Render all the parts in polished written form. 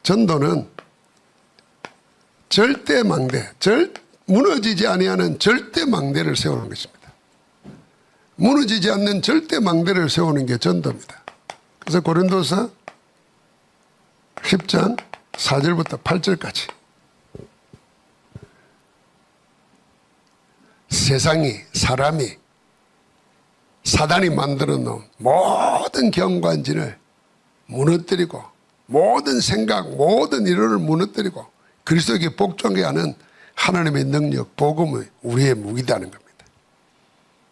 전도는 절대 망대, 무너지지 아니하는 절대 망대를 세우는 것입니다. 무너지지 않는 절대 망대를 세우는 게 전도입니다. 그래서 고린도서 10장 4절부터 8절까지 세상이, 사람이, 사단이 만들어 놓은 모든 경관진을 무너뜨리고 모든 생각, 모든 이론을 무너뜨리고 그리스도에게 복종하게 하는 하나님의 능력, 복음이 우리의 무기다는 겁니다.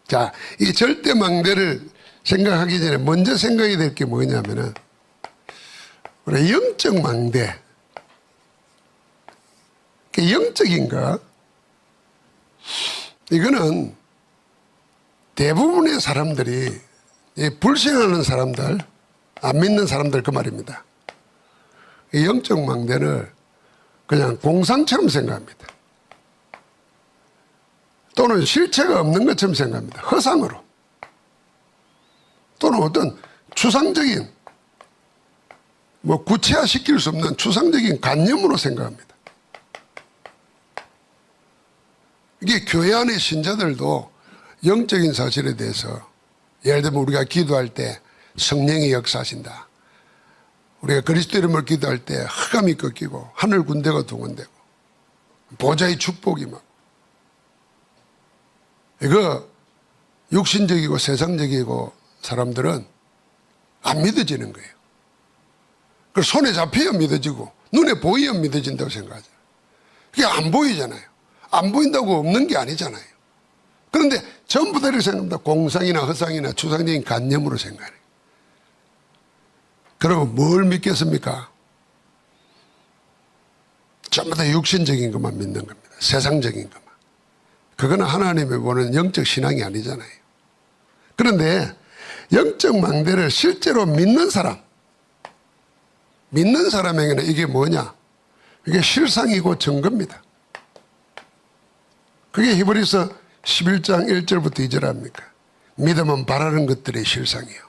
자, 이 절대 망대를 생각하기 전에 먼저 생각이 될 게 뭐냐면은 우리 영적 망대. 영적인 거, 이거는 대부분의 사람들이 불신하는 사람들, 안 믿는 사람들 그 말입니다. 이 영적 망대를 그냥 공상처럼 생각합니다. 또는 실체가 없는 것처럼 생각합니다. 허상으로. 또는 어떤 추상적인, 구체화시킬 수 없는 추상적인 관념으로 생각합니다. 이게 교회 안의 신자들도 영적인 사실에 대해서, 예를 들면 우리가 기도할 때 성령이 역사하신다. 우리가 그리스도 이름을 기도할 때 흑암이 꺾이고 하늘 군대가 동원되고 보좌의 축복이 막, 이거 육신적이고 세상적이고 사람들은 안 믿어지는 거예요. 그 손에 잡혀야 믿어지고 눈에 보이야 믿어진다고 생각하잖아요. 그게 안 보이잖아요. 안 보인다고 없는 게 아니잖아요. 그런데 전부 다 이렇게 생각합니다. 공상이나 허상이나 추상적인 관념으로 생각해요. 그러면 뭘 믿겠습니까? 전부 다 육신적인 것만 믿는 겁니다. 세상적인 것만. 그거는 하나님이 보는 영적 신앙이 아니잖아요. 그런데 영적 망대를 실제로 믿는 사람에게는 이게 뭐냐? 이게 실상이고 증거입니다. 그게 히브리서 11장 1절부터 2절 아닙니까? 믿음은 바라는 것들의 실상이요.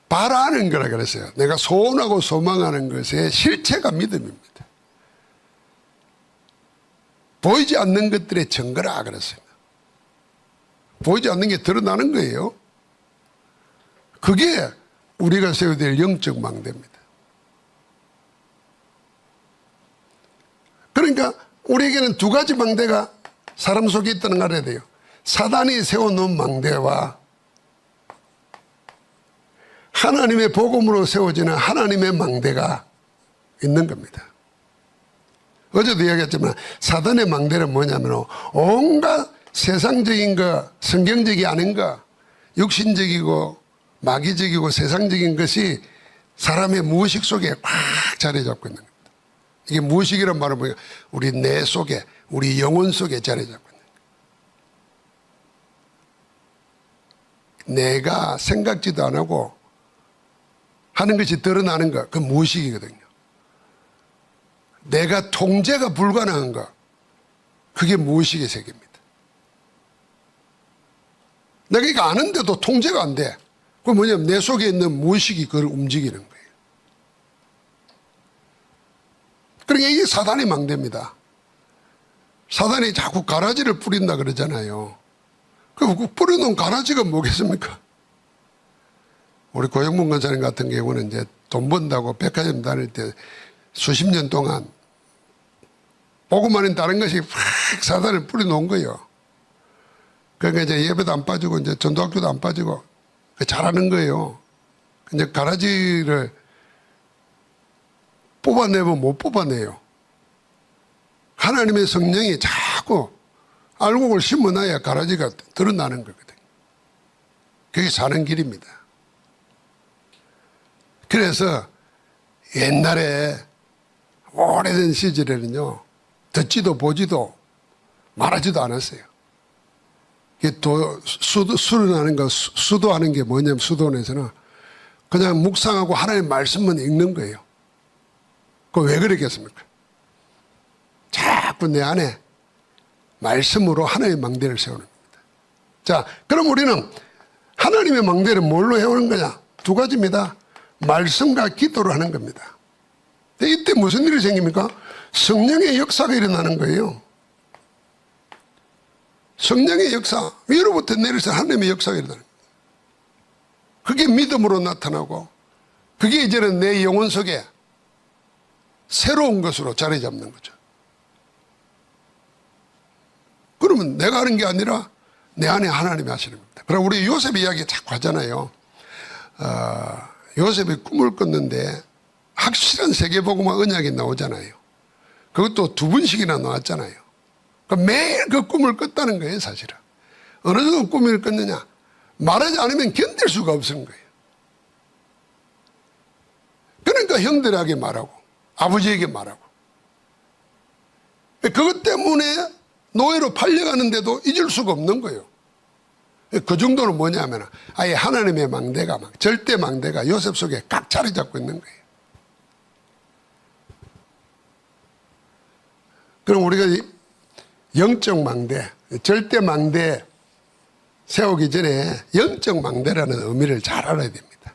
바라는 거라 그랬어요. 내가 소원하고 소망하는 것의 실체가 믿음입니다. 보이지 않는 것들의 증거라 그랬어요. 보이지 않는 게 드러나는 거예요. 그게 우리가 세워야 될 영적 망대입니다. 그러니까 우리에게는 두 가지 망대가 사람 속에 있다는 걸 알아야 돼요. 사단이 세워놓은 망대와 하나님의 복음으로 세워지는 하나님의 망대가 있는 겁니다. 어제도 이야기했지만 사단의 망대는 뭐냐면 온갖 세상적인 거, 성경적이 아닌 거, 육신적이고 마귀적이고 세상적인 것이 사람의 무의식 속에 꽉 자리 잡고 있는 겁니다. 이게 무의식이란 말은 뭐예요? 우리 뇌 속에, 우리 영혼 속에 자리 잡고 있는 거예요. 내가 생각지도 안 하고 하는 것이 드러나는 거, 그건 무의식이거든요. 내가 통제가 불가능한 거, 그게 무의식의 세계입니다. 내가 이거 아는데도 통제가 안 돼. 그건 뭐냐면 내 속에 있는 무의식이 그걸 움직이는 거예요. 그러니까 이게 사단의 망대입니다. 사단이 자꾸 가라지를 뿌린다 그러잖아요. 그 뿌려놓은 가라지가 뭐겠습니까? 우리 고영문 권사님 같은 경우는 이제 돈 번다고 백화점 다닐 때 수십 년 동안 복음 아닌 다른 것이 확 사단을 뿌려놓은 거예요. 그러니까 이제 예배도 안 빠지고 이제 전도학교도 안 빠지고 잘하는 거예요. 이제 가라지를 뽑아내면 못 뽑아내요. 하나님의 성령이 자꾸 알곡을 심어놔야 가라지가 드러나는 거거든요. 그게 사는 길입니다. 그래서 옛날에 오래된 시절에는요, 듣지도 보지도 말하지도 않았어요. 수련하는 거, 수도하는 게 뭐냐면 수도원에서는 그냥 묵상하고 하나님의 말씀만 읽는 거예요. 그거 왜 그랬겠습니까? 자꾸 내 안에 말씀으로 하나님의 망대를 세우는 겁니다. 자, 그럼 우리는 하나님의 망대를 뭘로 해오는 거냐? 두 가지입니다. 말씀과 기도로 하는 겁니다. 이때 무슨 일이 생깁니까? 성령의 역사가 일어나는 거예요. 성령의 역사, 위로부터 내려서 하나님의 역사가 일어나는 거예요. 그게 믿음으로 나타나고 그게 이제는 내 영혼 속에 새로운 것으로 자리 잡는 거죠. 그러면 내가 하는 게 아니라 내 안에 하나님이 하시는 겁니다. 그럼 우리 요셉 이야기 자꾸 하잖아요. 요셉이 꿈을 꿨는데 확실한 세계복음화 언약이 나오잖아요. 그것도 2번씩이나 나왔잖아요. 매일 그 꿈을 꿨다는 거예요, 사실은. 어느 정도 꿈을 꿨느냐? 말하지 않으면 견딜 수가 없는 거예요. 그러니까 형들에게 말하고 아버지에게 말하고 그것 때문에 노예로 팔려가는데도 잊을 수가 없는 거예요. 그 정도는 뭐냐면 아예 하나님의 망대가 절대 망대가 요셉 속에 각 자리 잡고 있는 거예요. 그럼 우리가 영적 망대, 절대 망대 세우기 전에 영적 망대라는 의미를 잘 알아야 됩니다.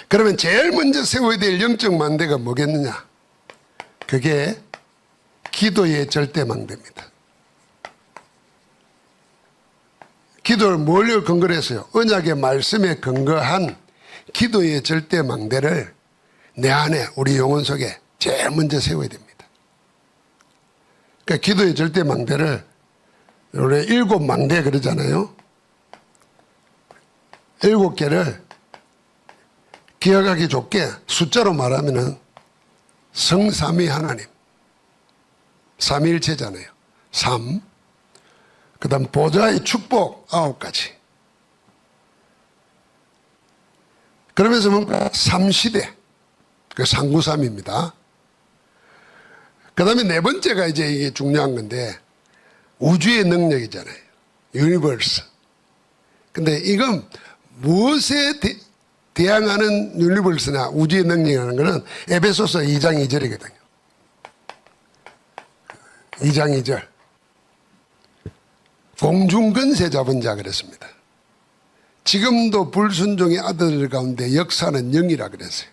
그러면 제일 먼저 세워야 될 영적 망대가 뭐겠느냐? 그게 기도의 절대 망대입니다. 기도를 뭘로 근거로 했어요? 언약의 말씀에 근거한 기도의 절대 망대를 내 안에 우리 영혼 속에 제일 먼저 세워야 됩니다. 그러니까 기도의 절대 망대를 원래 7망대 그러잖아요. 7개를 기억하기 좋게 숫자로 말하면은 성삼위 하나님, 삼위일체잖아요. 3, 그 다음 보좌의 축복 9가지. 그러면서 뭔가 3시대, 그 393입니다. 그 다음에 4번째가 이제 이게 중요한 건데 우주의 능력이잖아요. 유니버스. 근데 이건 무엇에 대항하는 유니버스나 우주의 능력이라는 것은 에베소서 2장 2절이거든요. 2장 2절. 공중근세 잡은 자 그랬습니다. 지금도 불순종의 아들들 가운데 역사는 영이라 그랬어요.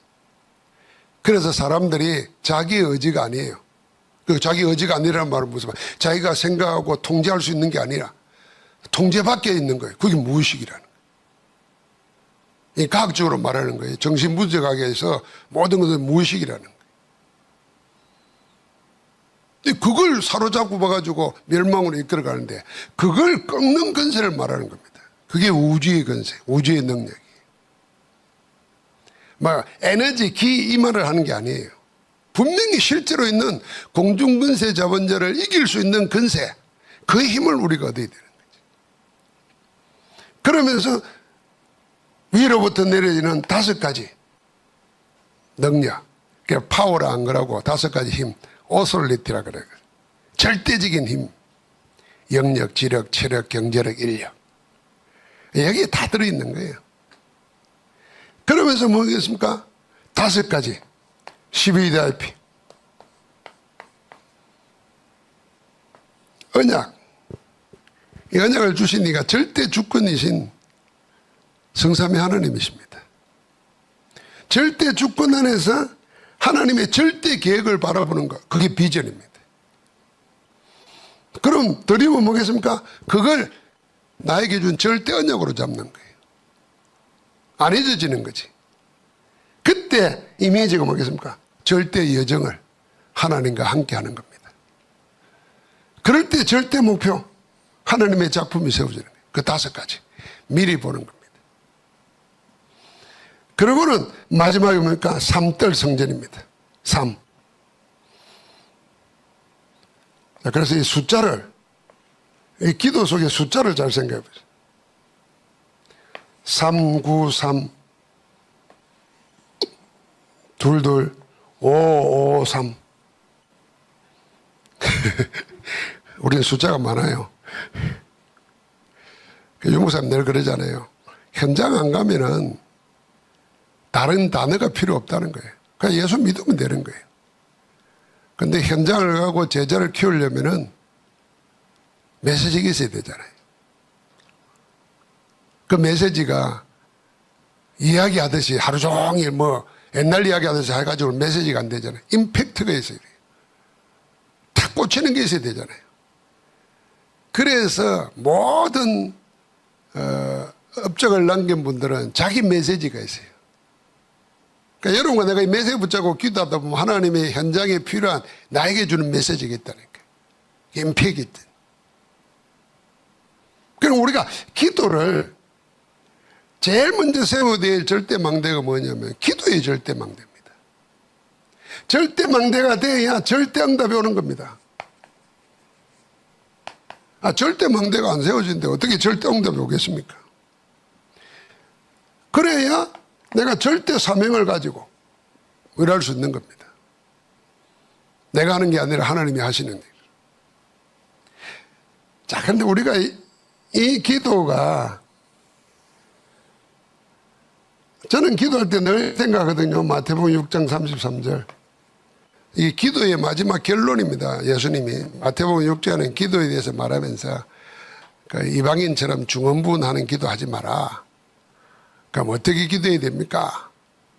그래서 사람들이 자기 의지가 아니에요. 그 자기 의지가 아니라는 말은 무슨 말? 자기가 생각하고 통제할 수 있는 게 아니라 통제 밖에 있는 거예요. 그게 무의식이라는 거예요. 이 과학적으로 말하는 거예요. 정신분석학에서 모든 것은 무의식이라는 거예요. 그걸 사로잡고 봐가지고 멸망으로 이끌어가는데 그걸 꺾는 건세를 말하는 겁니다. 그게 우주의 건세, 우주의 능력이에요. 막 에너지, 기 이 말을 하는 게 아니에요. 분명히 실제로 있는 공중근세 잡은 자를 이길 수 있는 건세, 그 힘을 우리가 얻어야 되는 거죠. 그러면서 위로부터 내려지는 5가지 능력, 그러니까 파워라 한 거라고 5가지 힘, 오솔리티라 그래요. 절대적인 힘, 영력, 지력, 체력, 경제력, 인력. 여기에 다 들어있는 거예요. 그러면서 뭐겠습니까? 5가지 12VIP 언약. 이 언약을 주신 이가 절대 주권이신 성삼위 하나님이십니다. 절대 주권 안에서 하나님의 절대 계획을 바라보는 것, 그게 비전입니다. 그럼 드리면 뭐겠습니까? 그걸 나에게 준 절대 언약으로 잡는 거예요. 안 잊어지는 거지. 그때 이미지가 뭐겠습니까? 절대 여정을 하나님과 함께 하는 겁니다. 그럴 때 절대 목표, 하나님의 작품이 세워지는 거예요. 그 5가지 미리 보는 겁니다. 그리고는 마지막에 뭡니까? 3뜰 성전입니다. 3. 그래서 이 숫자를, 이 기도 속에 숫자를 잘 생각해 보세요. 393 22 553 우리는 숫자가 많아요. 유목사님 늘 그러잖아요. 현장 안 가면은 다른 단어가 필요 없다는 거예요. 그냥 예수 믿으면 되는 거예요. 근데 현장을 가고 제자를 키우려면은 메시지가 있어야 되잖아요. 그 메시지가 이야기하듯이 하루 종일 뭐 옛날 이야기 하면서 해가지고 메시지가 안 되잖아요. 임팩트가 있어야 돼요. 탁 꽂히는 게 있어야 되잖아요. 그래서 모든 업적을 남긴 분들은 자기 메시지가 있어요. 그러니까 여러분과 내가 이 메시지 붙잡고 기도하다 보면 하나님의 현장에 필요한 나에게 주는 메시지가 있다니까. 임팩이 있다. 그럼 우리가 기도를 제일 먼저 세워야 될 절대망대가 뭐냐면 기도의 절대망대입니다. 절대망대가 돼야 절대응답이 오는 겁니다. 절대망대가 안 세워진데 어떻게 절대응답이 오겠습니까? 그래야 내가 절대 사명을 가지고 일할 수 있는 겁니다. 내가 하는 게 아니라 하나님이 하시는 일. 자, 그런데 우리가 이 기도가, 저는 기도할 때 늘 생각하거든요. 마태복음 6장 33절. 이 기도의 마지막 결론입니다. 예수님이 마태복음 6장은 기도에 대해서 말하면서 이방인처럼 중언부언하는 기도하지 마라. 그럼 어떻게 기도해야 됩니까?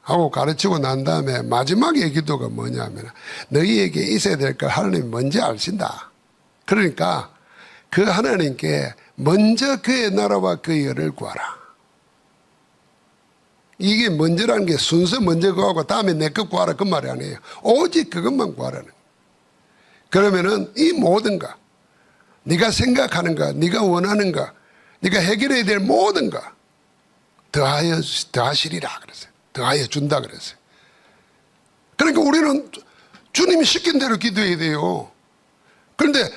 하고 가르치고 난 다음에 마지막의 기도가 뭐냐면 너희에게 있어야 될 걸 하나님이 먼저 아신다. 그러니까 그 하나님께 먼저 그의 나라와 그의 의를 구하라. 이게 먼저라는 게 순서 먼저 구하고 다음에 내 것 구하라 그 말이 아니에요. 오직 그것만 구하라는 거예요. 그러면은 이 모든 것, 네가 생각하는 것, 네가 원하는 것, 네가 해결해야 될 모든 것 더하시리라 그랬어요. 더하여 준다 그랬어요. 그러니까 우리는 주님이 시킨 대로 기도해야 돼요. 그런데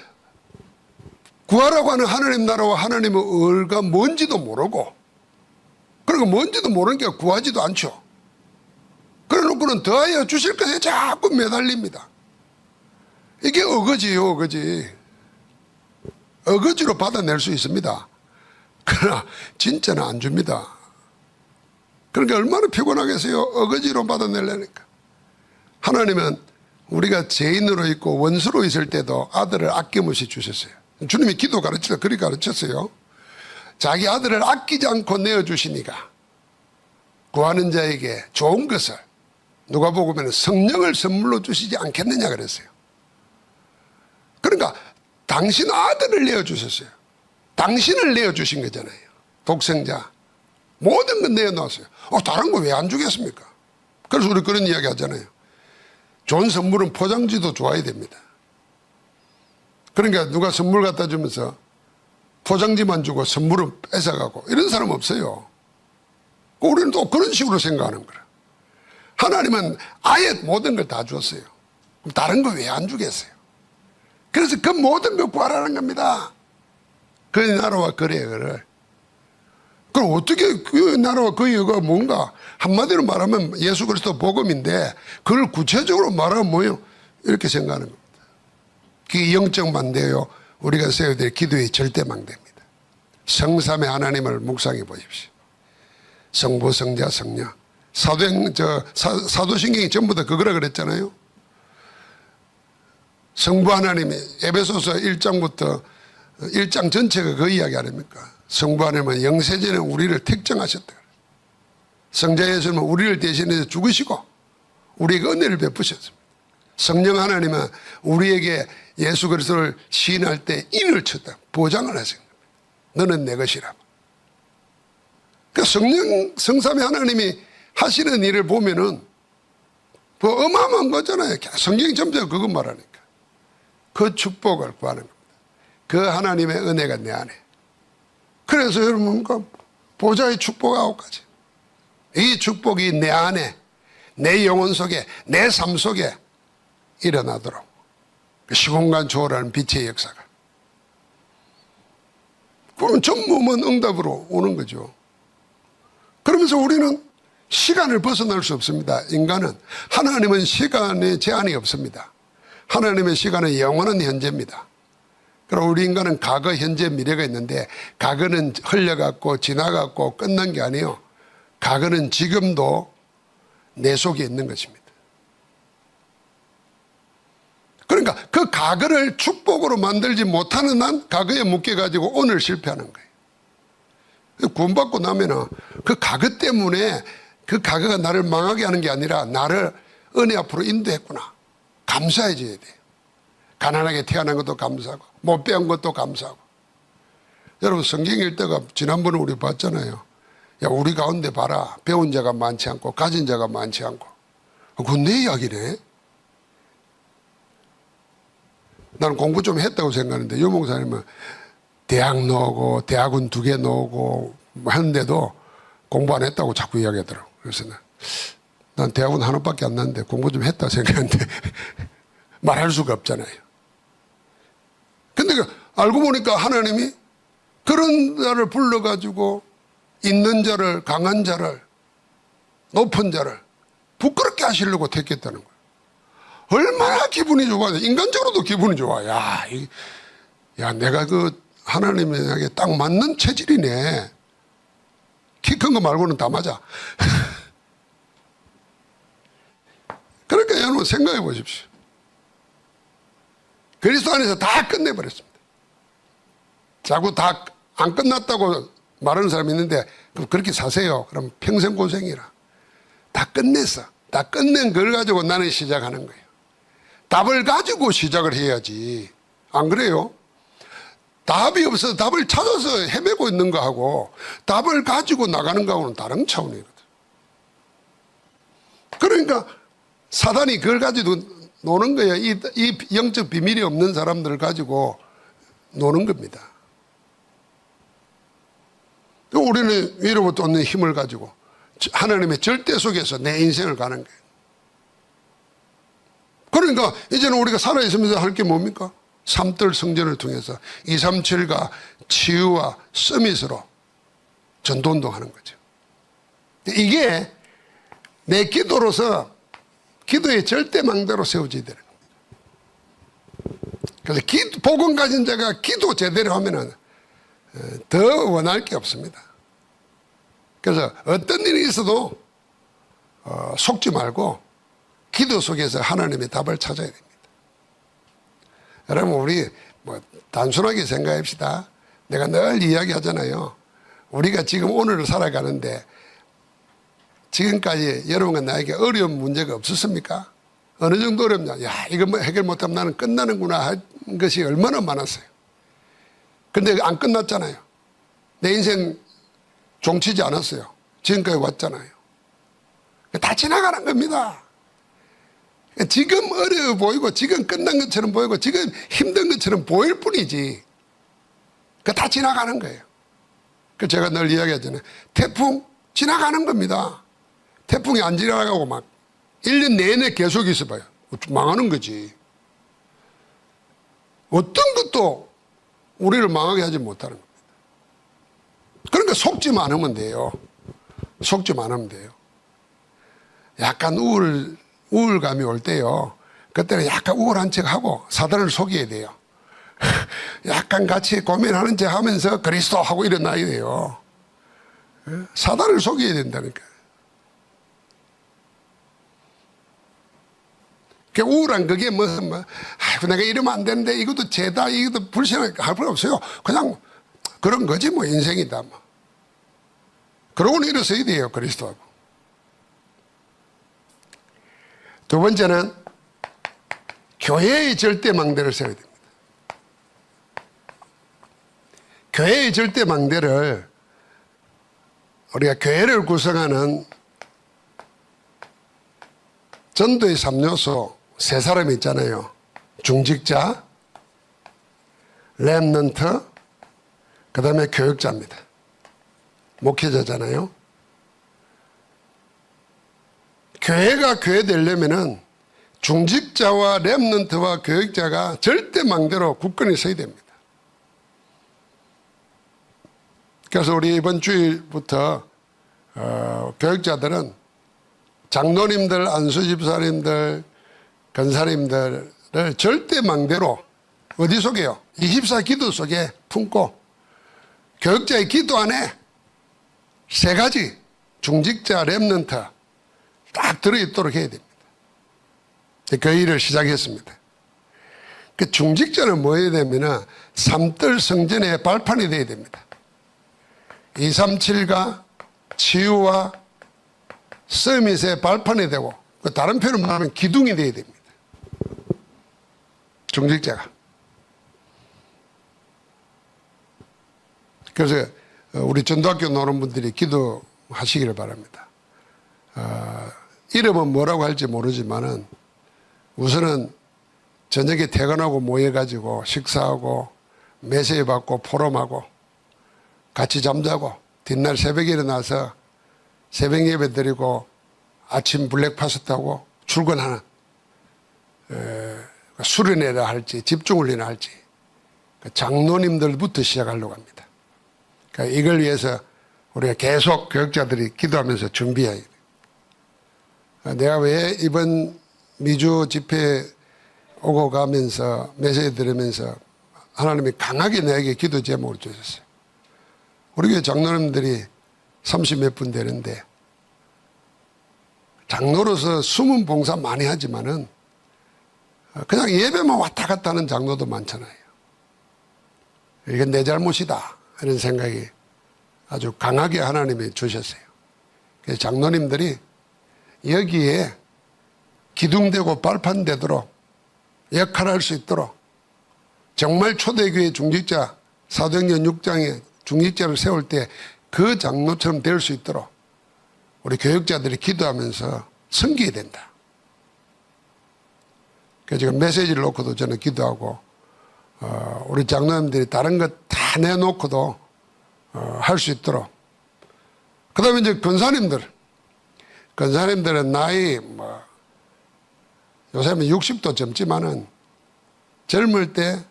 구하라고 하는 하나님 나라와 하나님의 의가 뭔지도 모르고, 그러니까 뭔지도 모르는 게 구하지도 않죠. 그래 놓고는 더하여 주실 것에 자꾸 매달립니다. 이게 어거지요, 어거지. 어거지로 받아낼 수 있습니다. 그러나 진짜는 안 줍니다. 그러니까 얼마나 피곤하겠어요. 어거지로 받아내려니까. 하나님은 우리가 죄인으로 있고 원수로 있을 때도 아들을 아낌없이 주셨어요. 주님이 기도 가르칠 때 그리 가르쳤어요. 자기 아들을 아끼지 않고 내어주시니까 구하는 자에게 좋은 것을, 누가복음에는 성령을 선물로 주시지 않겠느냐 그랬어요. 그러니까 당신 아들을 내어주셨어요. 당신을 내어주신 거잖아요. 독생자 모든 건 내어놨어요. 다른 거 왜 안 주겠습니까? 그래서 우리 그런 이야기 하잖아요. 좋은 선물은 포장지도 좋아야 됩니다. 그러니까 누가 선물 갖다 주면서 포장지만 주고 선물은 뺏어가고 이런 사람 없어요. 우리는 또 그런 식으로 생각하는 거라. 하나님은 아예 모든 걸 다 줬어요. 그럼 다른 거 왜 안 주겠어요? 그래서 그 모든 걸 구하라는 겁니다. 그 나라와 그의 의를. 그럼 어떻게 그 나라와 그의 의가 뭔가? 한마디로 말하면 예수 그리스도 복음인데 그걸 구체적으로 말하면 뭐예요? 이렇게 생각하는 겁니다. 그게 영적 망대요. 우리가 세워야 될 기도의 절대망대입니다. 성삼의 하나님을 묵상해 보십시오. 성부, 성자, 성령. 사도신경이 전부 다 그거라 그랬잖아요. 성부 하나님이 에베소서 1장부터 1장 전체가 그 이야기 아닙니까? 성부 하나님은 영세전에 우리를 택정하셨다. 성자 예수님은 우리를 대신해서 죽으시고 우리에게 은혜를 베푸셨습니다. 성령 하나님은 우리에게 예수 그리스도를 시인할 때 인을 쳤다. 보장을 하신 겁니다. 너는 내 것이라. 그러니까 성삼위 하나님이 하시는 일을 보면은 뭐 어마어마한 거잖아요. 성경이 전부 다 그것 말하니까. 그 축복을 구하는 겁니다. 그 하나님의 은혜가 내 안에. 그래서 여러분 보좌의 축복 9가지. 이 축복이 내 안에, 내 영혼 속에, 내 삶 속에 일어나도록 시공간 초월하는 빛의 역사가. 그러면 전무만 응답으로 오는 거죠. 그러면서 우리는 시간을 벗어날 수 없습니다. 인간은. 하나님은 시간에 제한이 없습니다. 하나님의 시간은 영원한 현재입니다. 그럼 우리 인간은 과거, 현재, 미래가 있는데 과거는 흘려갔고 지나갔고 끝난 게 아니에요. 과거는 지금도 내 속에 있는 것입니다. 그러니까 그 과거를 축복으로 만들지 못하는 한 과거에 묶여가지고 오늘 실패하는 거예요. 구원받고 나면은 그 과거 때문에 그 과거가 나를 망하게 하는 게 아니라 나를 은혜 앞으로 인도했구나. 감사해져야 돼요. 가난하게 태어난 것도 감사하고 못 배운 것도 감사하고. 여러분 성경 읽다가 지난번에 우리 봤잖아요. 야, 우리 가운데 봐라. 배운 자가 많지 않고 가진 자가 많지 않고. 그건 내 이야기네. 나는 공부 좀 했다고 생각하는데 유 목사님은 대학 나오고 대학원 2개 나오고 하는데도 공부 안 했다고 자꾸 이야기하더라고. 그래서 난 대학원 하나밖에 안 났는데 공부 좀 했다고 생각하는데 말할 수가 없잖아요. 근데 알고 보니까 하나님이 그런 자를 불러가지고 있는 자를, 강한 자를, 높은 자를 부끄럽게 하시려고 택했다는 거예요. 얼마나 기분이 좋아요. 인간적으로도 기분이 좋아. 야, 내가 그 하나님에게 딱 맞는 체질이네. 키 큰 거 말고는 다 맞아. 그러니까 여러분 생각해 보십시오. 그리스도 안에서 다 끝내버렸습니다. 자꾸 다 안 끝났다고 말하는 사람이 있는데 그렇게 사세요. 그럼 평생 고생이라. 다 끝냈어. 다 끝낸 걸 가지고 나는 시작하는 거예요. 답을 가지고 시작을 해야지. 안 그래요? 답이 없어서 답을 찾아서 헤매고 있는 거하고 답을 가지고 나가는 거하고는 다른 차원이거든. 그러니까 사단이 그걸 가지고 노는 거예요. 이 영적 비밀이 없는 사람들을 가지고 노는 겁니다. 우리는 위로부터 얻는 힘을 가지고 하나님의 절대 속에서 내 인생을 가는 거예요. 그러니까 이제는 우리가 살아있으면서 할 게 뭡니까? 삼들 성전을 통해서 237과 치유와 서밋으로 전도운동하는 거죠. 이게 내 기도로서 기도의 절대망대로 세워져야 되는 겁니다. 그래서 복음 가진 자가 기도 제대로 하면은 더 원할 게 없습니다. 그래서 어떤 일이 있어도 속지 말고 기도 속에서 하나님의 답을 찾아야 됩니다. 여러분 우리 단순하게 생각합시다. 내가 늘 이야기하잖아요. 우리가 지금 오늘을 살아가는데 지금까지 여러분과 나에게 어려운 문제가 없었습니까? 어느 정도 어렵냐? 야, 이거 뭐 해결 못하면 나는 끝나는구나 한 것이 얼마나 많았어요. 근데 안 끝났잖아요. 내 인생 종치지 않았어요. 지금까지 왔잖아요. 다 지나가는 겁니다. 지금 어려워 보이고 지금 끝난 것처럼 보이고 지금 힘든 것처럼 보일 뿐이지 다 지나가는 거예요. 그 제가 늘 이야기하잖아요. 태풍 지나가는 겁니다. 태풍이 안 지나가고 막 1년 내내 계속 있어봐요. 망하는 거지. 어떤 것도 우리를 망하게 하지 못하는 겁니다. 그러니까 속지만 하면 돼요. 속지만 하면 돼요. 약간 우울감이 올 때요. 그때는 약간 우울한 척하고 사단을 속여야 돼요. 약간 같이 고민하는 척 하면서 그리스도 하고 일어나야 돼요. 사단을 속여야 된다니까. 그 우울한 그게 무슨 내가 이러면 안 되는데 이것도 죄다 이것도 불신하게 할 필요 없어요. 그냥 그런 거지 뭐 인생이다 뭐. 그러고는 일어서야 돼요. 그리스도하고. 두 번째는 교회의 절대망대를 세워야 됩니다. 교회의 절대망대를 우리가 교회를 구성하는 전도의 3요소 3사람이 있잖아요. 중직자, 렘넌트, 그 다음에 교육자입니다. 목회자잖아요. 교회가 교회 되려면은 중직자와 렘넌트와 교육자가 절대망대로 굳건히 서야 됩니다. 그래서 우리 이번 주일부터 교육자들은 장로님들, 안수집사님들, 권사님들을 절대망대로 어디 속에요? 24기도 속에 품고 교육자의 기도 안에 3가지 중직자, 렘넌트 딱 들어있도록 해야 됩니다. 그 일을 시작했습니다. 그 중직자는 뭐 해야 되면은 삼들 성전의 발판이 돼야 됩니다. 237가 치유와 서밋의 발판이 되고, 다른 표현을 말하면 기둥이 되어야 됩니다. 중직자가. 그래서 우리 전도학교 나오는 분들이 기도하시기를 바랍니다. 이름은 뭐라고 할지 모르지만은 우선은 저녁에 퇴근하고 모여가지고 식사하고 메시지 받고 포럼하고 같이 잠자고 뒷날 새벽에 일어나서 새벽 예배 드리고 아침 블랙파스트하고 출근하는 수련회라 할지 집중훈련을 할지 장로님들부터 시작하려고 합니다. 그러니까 이걸 위해서 우리가 계속 교육자들이 기도하면서 준비해야 돼요. 내가 왜 이번 미주 집회 오고 가면서 메시지 들으면서 하나님이 강하게 내게 기도 제목을 주셨어요. 우리 교회 장로님들이 30몇 분 되는데 장로로서 숨은 봉사 많이 하지만은 그냥 예배만 왔다 갔다 하는 장로도 많잖아요. 이건 내 잘못이다 이런 생각이 아주 강하게 하나님이 주셨어요. 그래서 장로님들이 여기에 기둥되고 발판되도록 역할을 할 수 있도록 정말 초대교회 중직자 사도행전 6장에 중직자를 세울 때 그 장로처럼 될 수 있도록 우리 교육자들이 기도하면서 섬겨야 된다. 그래서 지금 메시지를 놓고도 저는 기도하고 우리 장로님들이 다른 것 다 내놓고도 할 수 있도록. 그 다음에 이제 근사님들은 나이 요새는 60도 젊지만은 젊을 때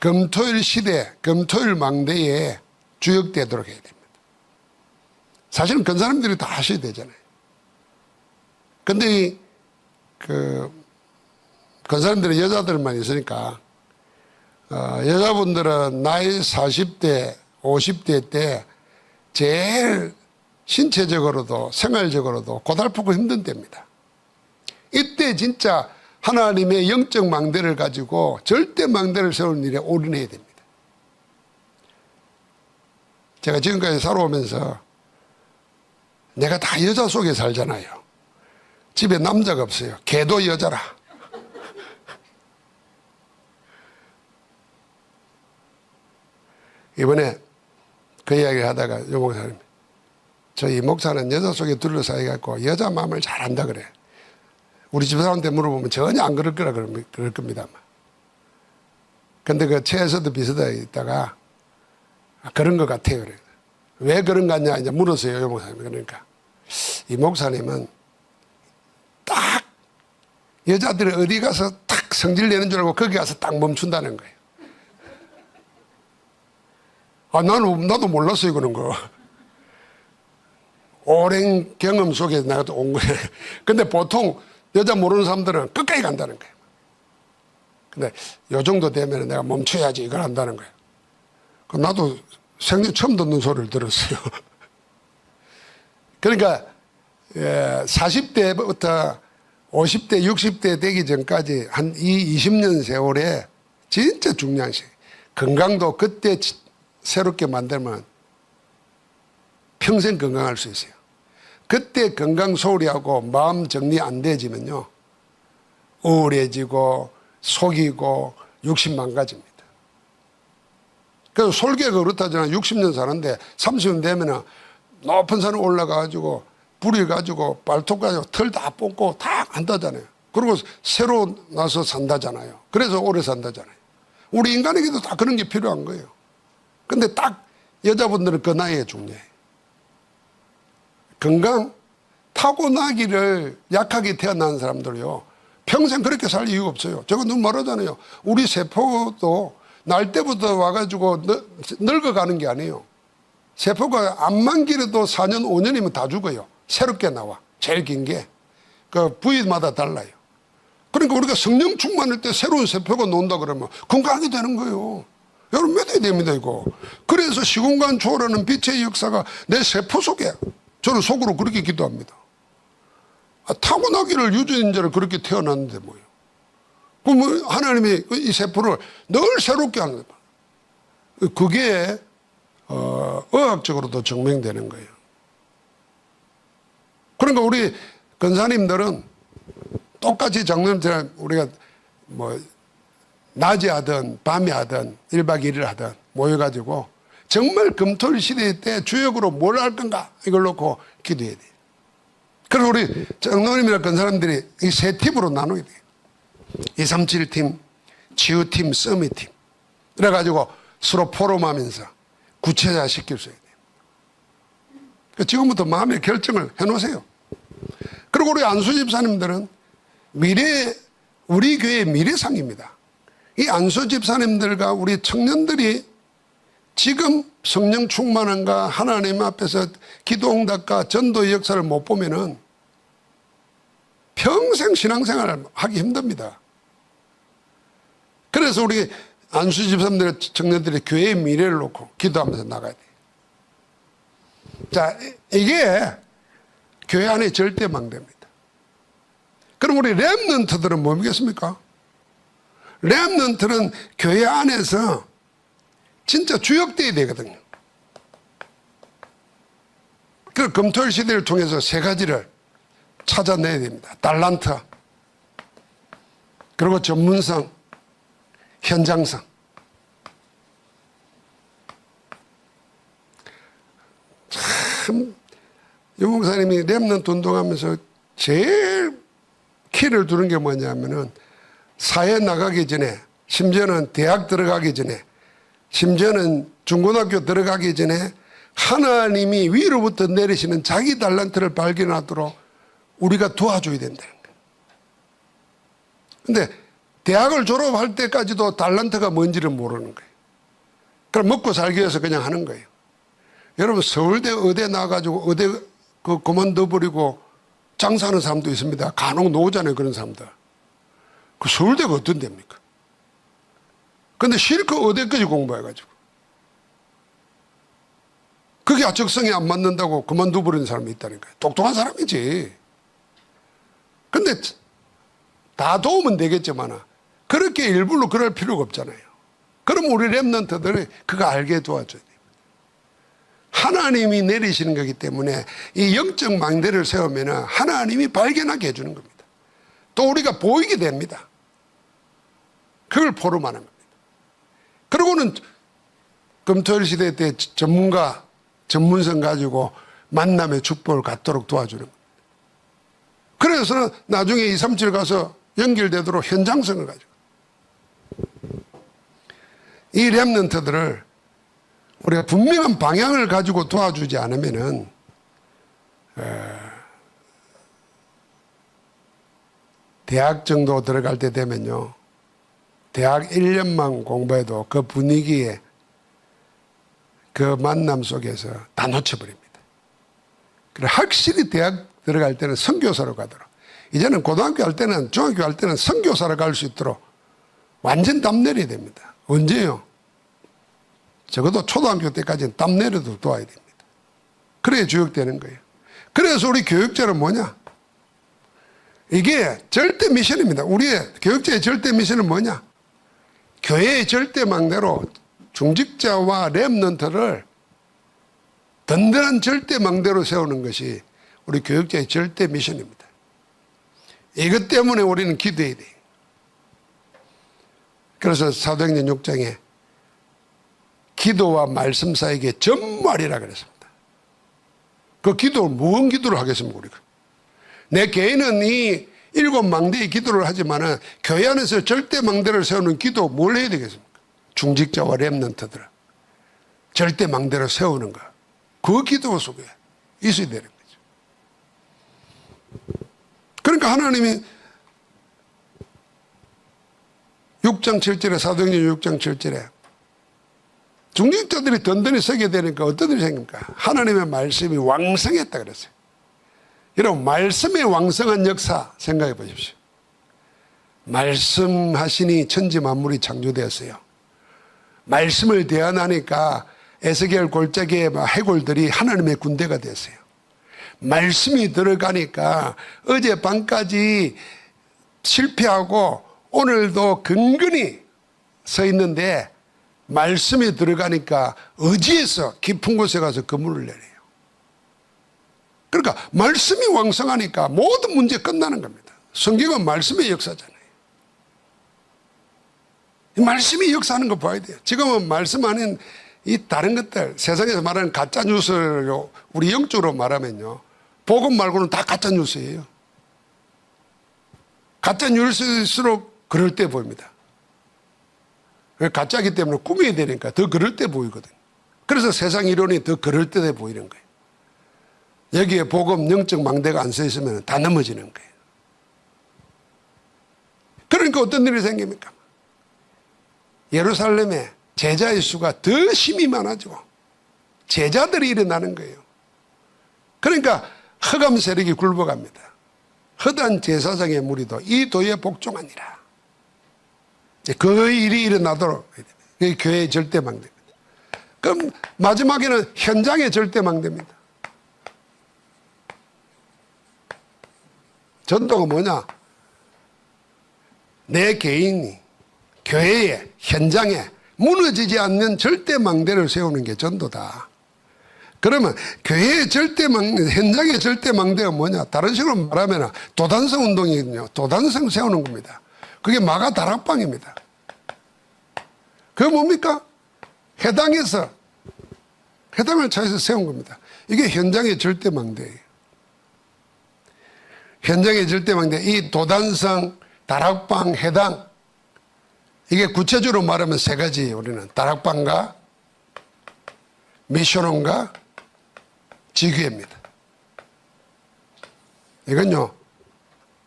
금토일 시대, 금토일 망대에 주역되도록 해야 됩니다. 사실은 근사님들이 다 하셔야 되잖아요. 근데 근사님들은 여자들만 있으니까 여자분들은 나이 40대, 50대 때 제일 신체적으로도 생활적으로도 고달프고 힘든 때입니다. 이때 진짜 하나님의 영적 망대를 가지고 절대 망대를 세우는 일에 올인해야 됩니다. 제가 지금까지 살아오면서 내가 다 여자 속에 살잖아요. 집에 남자가 없어요. 걔도 여자라. 이번에 그 이야기 하다가 요 목사님, 이 목사는 여자 속에 둘러싸여갖고 여자 마음을 잘 안다 그래. 우리 집 사람한테 물어보면 전혀 안 그럴 거라 그럴 겁니다. 근데 그 채에서도 비슷하게 있다가 그런 것 같아요. 그래. 왜 그런 거 같냐 이제 물었어요. 요 목사님. 그러니까 이 목사님은 딱 여자들이 어디 가서 딱 성질 내는 줄 알고 거기 가서 딱 멈춘다는 거예요. 나도 몰랐어요, 그런 거. 오랜 경험 속에 내가 온 거예요. 근데 보통 여자 모르는 사람들은 끝까지 간다는 거예요. 근데 요 정도 되면 내가 멈춰야지 이걸 한다는 거예요. 나도 생전 처음 듣는 소리를 들었어요. 그러니까 40대부터 50대, 60대 되기 전까지 한 이 20년 세월에 진짜 중요한 시기. 건강도 그때 새롭게 만들면 평생 건강할 수 있어요. 그때 건강 소홀히 하고 마음 정리 안 되지면요 우울해지고 속이고 욕심 망가집니다. 그래서 솔개가 그렇다잖아요. 60년 사는데 30년 되면 높은 산에 올라가가지고 불이 가지고 발톱 가지고 털 다 뽑고 다 한다잖아요. 그리고 새로 나서 산다잖아요. 그래서 오래 산다잖아요. 우리 인간에게도 다 그런 게 필요한 거예요. 근데 딱 여자분들은 그 나이에 중요해요. 건강, 타고나기를 약하게 태어난 사람들요 평생 그렇게 살 이유가 없어요. 제가 너무 말하잖아요. 우리 세포도 날 때부터 와가지고 늙어가는 게 아니에요. 세포가 암만 길어도 4년, 5년이면 다 죽어요. 새롭게 나와. 제일 긴 게. 그 부위마다 달라요. 그러니까 우리가 성령 충만할 때 새로운 세포가 나온다 그러면 건강하게 되는 거예요. 여러분 믿어야 됩니다, 이거. 그래서 시공간 초월하는 빛의 역사가 내 세포 속에, 저는 속으로 그렇게 기도합니다. 타고나기를 유전자를 그렇게 태어났는데 뭐예요. 그럼 하나님이 이 세포를 늘 새롭게 하는 거예요. 그게 의학적으로도 증명되는 거예요. 그러니까 그러니까 우리 권사님들은 똑같이 장로님처럼 우리가 뭐 낮에 하든 밤에 하든 1박 2일 하든 모여가지고 정말 금토일 시대 때 주역으로 뭘 할 건가 이걸 놓고 기도해야 돼요. 그래서 우리 장로님이나 권사님들이 이 세 팀으로 나누게 돼요. 237팀, 치유팀, 서밋팀. 그래가지고 서로 포럼하면서 구체화 시킬 수 있어야 돼요. 그러니까 지금부터 마음의 결정을 해놓으세요. 그리고 우리 안수 집사님들은 우리 교회의 미래상입니다. 이 안수 집사님들과 우리 청년들이 지금 성령 충만함과 하나님 앞에서 기도 응답과 전도의 역사를 못 보면은 평생 신앙생활을 하기 힘듭니다. 그래서 우리 안수 집사님들 청년들이 교회의 미래를 놓고 기도하면서 나가야 돼요. 자, 이게 교회 안에 절대 망대입니다. 그럼 우리 렘넌트들은 뭡니겠습니까? 렘넌트는 교회 안에서 진짜 주역되어야 되거든요. 그래서 금토일 시대를 통해서 세 가지를 찾아내야 됩니다. 달란트, 그리고 전문성, 현장성. 참, 유 목사님이 렘넌트 운동하면서 제일 키를 두는 게 뭐냐면은 사회 나가기 전에, 심지어는 대학 들어가기 전에, 심지어는 중고등학교 들어가기 전에 하나님이 위로부터 내리시는 자기 달란트를 발견하도록 우리가 도와줘야 된다는 거예요. 근데 대학을 졸업할 때까지도 달란트가 뭔지를 모르는 거예요. 그럼 먹고 살기 위해서 그냥 하는 거예요. 여러분, 서울대 의대 나와가지고 의대 그만둬버리고 장사하는 사람도 있습니다. 간혹 나오잖아요, 그런 사람들. 그 서울대가 어떤 데입니까? 근데 실컷 의대까지 공부해가지고 그게 적성에 안 맞는다고 그만둬버리는 사람이 있다니까요. 똑똑한 사람이지. 근데 다 도우면 되겠지만 그렇게 일부러 그럴 필요가 없잖아요. 그럼 우리 렘넌트들이 그거 알게 도와줘야 돼요. 하나님이 내리시는 거기 때문에 이 영적 망대를 세우면 하나님이 발견하게 해주는 겁니다. 또 우리가 보이게 됩니다. 그걸 포럼하는 겁니다. 그리고는 금토일 시대 때 전문성 가지고 만남의 축복을 갖도록 도와주는 겁니다. 그래서 나중에 237 가서 연결되도록 현장성을 가지고 이 렘넌트들을 우리가 분명한 방향을 가지고 도와주지 않으면은 대학 정도 들어갈 때 되면요, 대학 1년만 공부해도 그 분위기에 그 만남 속에서 다 놓쳐버립니다. 그래, 확실히 대학 들어갈 때는 선교사로 가도록, 이제는 고등학교 할 때는, 중학교 할 때는 선교사로 갈 수 있도록 완전 땀 내려야 됩니다. 언제요? 적어도 초등학교 때까지는 땀 내려도 도와야 됩니다. 그래야 주역되는 거예요. 그래서 우리 교육자는 뭐냐? 이게 절대 미션입니다. 우리의 교육자의 절대 미션은 뭐냐? 교회의 절대 망대로 중직자와 렘넌트를 든든한 절대 망대로 세우는 것이 우리 교육자의 절대 미션입니다. 이것 때문에 우리는 기도해야 돼요. 그래서 사도행전 6장에 기도와 말씀 사이에 전말이라 그랬습니다. 그 기도, 무언 기도를 하겠습니까, 우리가? 내 개인은 이 7 망대의 기도를 하지만 교회 안에서 절대 망대를 세우는 기도 뭘 해야 되겠습니까? 중직자와 렘넌트들을 절대 망대를 세우는 거, 그 기도 속에 있어야 되는 거죠. 그러니까 하나님이 6장 7절에, 사도행전 6장 7절에 중직자들이 든든히 서게 되니까 어떤 일이 생깁니까? 하나님의 말씀이 왕성했다 그랬어요. 여러분, 말씀의 왕성한 역사 생각해 보십시오. 말씀하시니 천지 만물이 창조되었어요. 말씀을 대안하니까 에스겔 골짜기의 해골들이 하나님의 군대가 됐어요. 말씀이 들어가니까 어젯밤까지 실패하고 오늘도 근근히 서 있는데 말씀이 들어가니까 어지에서 깊은 곳에 가서 그물을 내려요. 그러니까 말씀이 왕성하니까 모든 문제 끝나는 겁니다. 성경은 말씀의 역사잖아요. 이 말씀이 역사하는 거 봐야 돼요. 지금은 말씀 아닌 이 다른 것들, 세상에서 말하는 가짜 뉴스를 우리 영적으로 말하면요, 복음 말고는 다 가짜 뉴스예요. 가짜 뉴스일수록 그럴 때 보입니다. 가짜이기 때문에 꾸며야 되니까 더 그럴 때 보이거든요. 그래서 세상 이론이 더 그럴 때 보이는 거예요. 여기에 복음 영적 망대가 안 서 있으면 다 넘어지는 거예요. 그러니까 어떤 일이 생깁니까? 예루살렘에 제자의 수가 더 힘이 많아지고 제자들이 일어나는 거예요. 그러니까 흑암 세력이 굴복합니다. 허다한 제사장의 무리도 이 도에 복종하니라. 그 일이 일어나도록 그게 교회의 절대망대입니다. 그럼 마지막에는 현장의 절대망대입니다. 전도가 뭐냐? 내 개인이 교회에 현장에 무너지지 않는 절대망대를 세우는 게 전도다. 그러면 교회의 절대망대, 현장의 절대망대가 뭐냐? 다른 식으로 말하면 도단성 운동이거든요. 도단성 세우는 겁니다. 그게 마가 다락방입니다. 그게 뭡니까? 해당을 차에서 세운 겁니다. 이게 현장의 절대망대예요. 현장의 절대망대, 이 도단성, 다락방, 해당, 이게 구체적으로 말하면 세 가지. 우리는 다락방과 미션원과 지교회입니다. 이건요,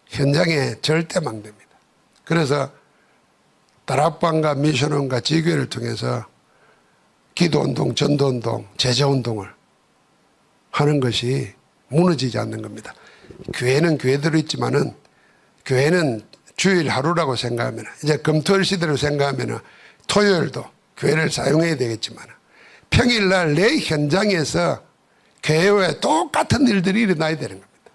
현장의 절대망대입니다. 그래서 다락방과 미션원과 지교회를 통해서 기도운동, 전도운동, 제자운동을 하는 것이 무너지지 않는 겁니다. 교회는 교회대로 있지만은, 교회는 주일 하루라고 생각하면, 이제 금토일 시대로 생각하면 토요일도 교회를 사용해야 되겠지만, 평일날 내 현장에서 교회와 똑같은 일들이 일어나야 되는 겁니다.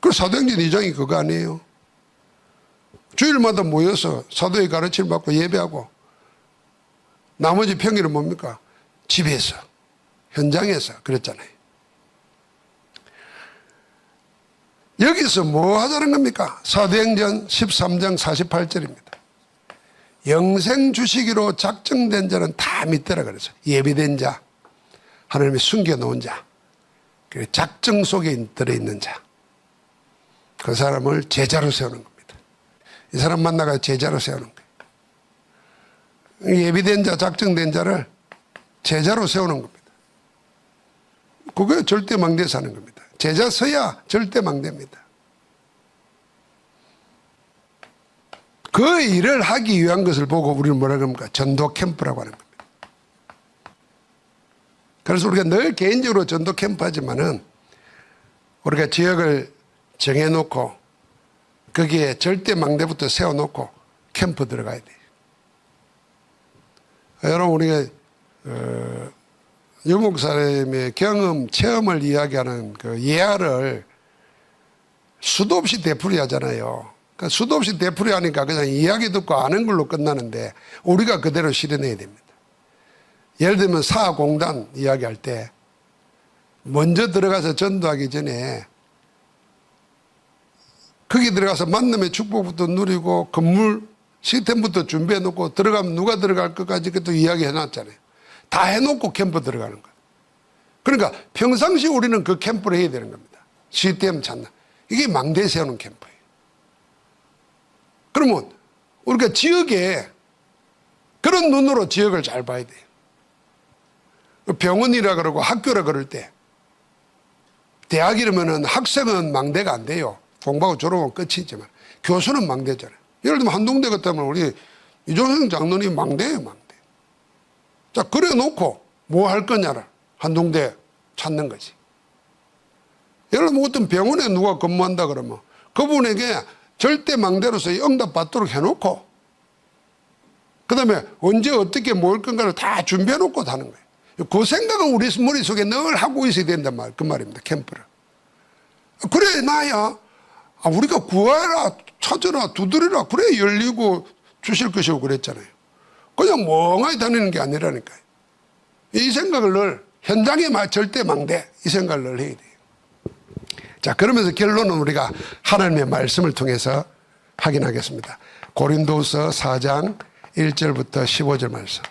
그 사도행전 2장이 그거 아니에요? 주일마다 모여서 사도의 가르침을 받고 예배하고, 나머지 평일은 뭡니까? 집에서, 현장에서 그랬잖아요. 여기서 뭐 하자는 겁니까? 사도행전 13장 48절입니다. 영생 주시기로 작정된 자는 다 믿더라 그래서 예비된 자, 하나님이 숨겨놓은 자, 그리고 작정 속에 들어있는 자, 그 사람을 제자로 세우는 겁니다. 이 사람 만나가 제자로 세우는 거예요. 예비된 자, 작정된 자를 제자로 세우는 겁니다. 그게 절대망대에서 하는 겁니다. 제자 서야 절대망대입니다. 그 일을 하기 위한 것을 보고 우리는 뭐라 그럽니까? 전도 캠프라고 하는 겁니다. 그래서 우리가 늘 개인적으로 전도 캠프 하지만은 우리가 지역을 정해놓고 거기에 절대망대부터 세워놓고 캠프 들어가야 돼요. 여러분, 우리가 유 목사님의 경험, 체험을 이야기하는 그 예화를 수도 없이 되풀이 하잖아요. 그러니까 수도 없이 되풀이 하니까 그냥 이야기 듣고 아는 걸로 끝나는데 우리가 그대로 실현해야 됩니다. 예를 들면 사공단 이야기할 때 먼저 들어가서 전도하기 전에 거기 들어가서 만남의 축복부터 누리고 건물 시스템부터 준비해 놓고 들어가면 누가 들어갈 것까지 그것도 이야기해 놨잖아요. 다 해놓고 캠프 들어가는 거예요. 그러니까 평상시 우리는 그 캠프를 해야 되는 겁니다. 시스템 찾는. 이게 망대 세우는 캠프예요. 그러면 우리가 지역에 그런 눈으로 지역을 잘 봐야 돼요. 병원이라 그러고 학교라 그럴 때 대학이라면은 학생은 망대가 안 돼요. 공부하고 졸업하면 끝이지만 교수는 망대잖아요. 예를 들면 한동대 같다면 우리 이종성 장로님 망대예요, 망대. 자, 그래 놓고 뭐 할 거냐를 한동대 찾는 거지. 예를 들면 어떤 병원에 누가 근무한다 그러면 그분에게 절대 망대로서 응답 받도록 해놓고 그 다음에 언제 어떻게 모일 건가를 다 준비해 놓고 하는 거예요. 그 생각은 우리 머릿속에 늘 하고 있어야 된단 말, 그 말입니다. 캠프를. 그래 놔야 우리가 구하라, 찾으라, 두드리라, 그래 열리고 주실 것이고 그랬잖아요. 그냥 멍하니 다니는 게 아니라니까요. 이 생각을 늘 현장에 절대 망대 이 생각을 늘 해야 돼요. 자, 그러면서 결론은 우리가 하나님의 말씀을 통해서 확인하겠습니다. 고린도서 4장 1절부터 15절 말씀.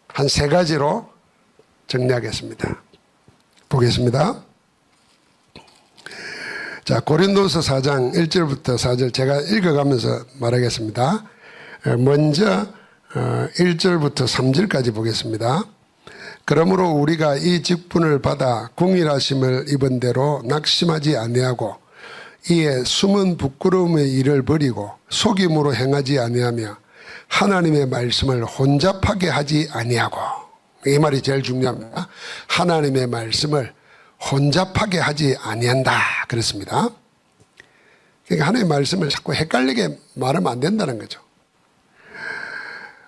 한 세 가지로 정리하겠습니다. 보겠습니다. 자, 고린도서 4장 1절부터 4절 제가 읽어가면서 말하겠습니다. 먼저 1절부터 3절까지 보겠습니다. 그러므로 우리가 이 직분을 받아 궁일하심을 입은 대로 낙심하지 아니하고 이에 숨은 부끄러움의 일을 버리고 속임으로 행하지 아니하며 하나님의 말씀을 혼잡하게 하지 아니하고, 이 말이 제일 중요합니다. 하나님의 말씀을 혼잡하게 하지 아니한다 그랬습니다. 그러니까 하나님의 말씀을 자꾸 헷갈리게 말하면 안 된다는 거죠.